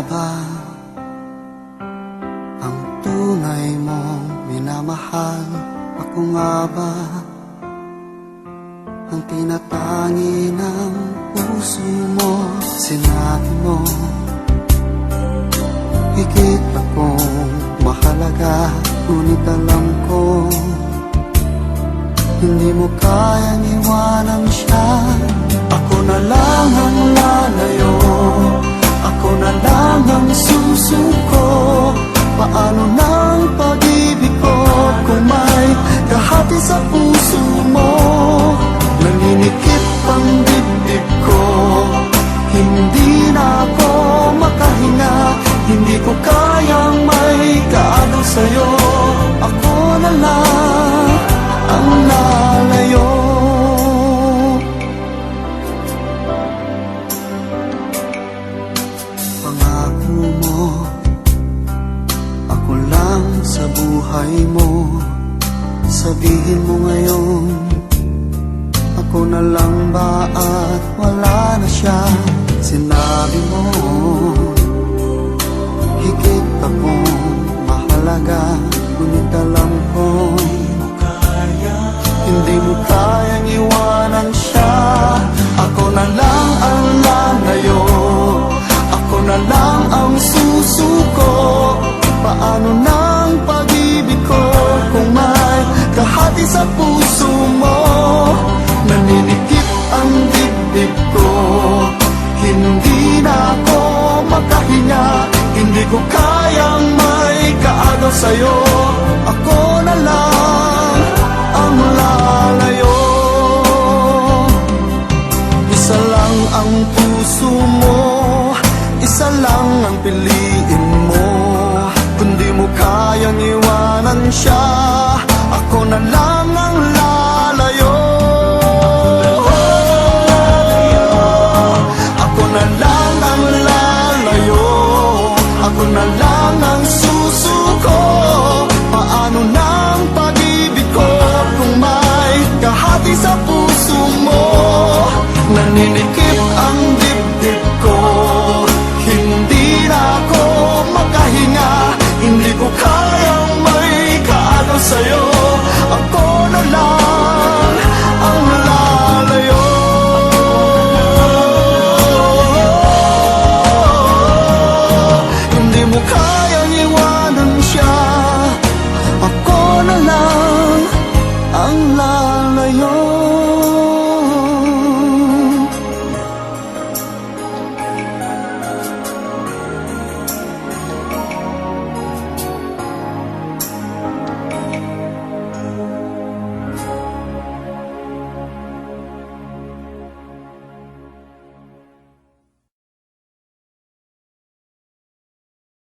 ba ang tunay mong minamahal? Ako nga ba ang tinatangi ng puso mo? Sinabi mo higit akong mahalaga, ngunit alam ko hindi mo kayang iwanan siya. Ako na lang ang lalayo, ako na lang ang susuko. Paano ng pag-ibig ko kung may kahati sa puso mo? Naninikip ang dibdib ko, hindi na ako makahinga. Hindi ko kayang may kaagaw sa'yo. Ako na lang ang lalayo. Pangako mo, ako lang sa buhay mo. Sabihin mo ngayon, ako na lang ba at wala na siya? Sinabi mo higit akong mahalaga, ngunit alam ko hindi mo kayang iwanan siya. Ako na lang ang lalayo, ako na lang ang susuko. Paano ng pag-ibig ko kung may kahati sa puso mo? Naninikip ang dibdib ko, hindi na ako makahinga. Hindi ko kayang may kaagaw sa'yo. Ako na lang ang lalayo. Isa lang ang puso mo, isa lang ang piliin mo. Kung di mo kayang iwanan siya, ako na lang ang lalayo. Ako na lang ang lalayo, ako na lang ang susuko. Paano ng pag-ibig ko kung may kahati sa puso mo? Naninikip ang dibdib ko, hindi na ako makahinga. Hindi ko kayang may kaagaw sa'yo. Ako na lang ang lalayo. Hindi mo kayang iwanan siya. Ako na lang ang lalayo.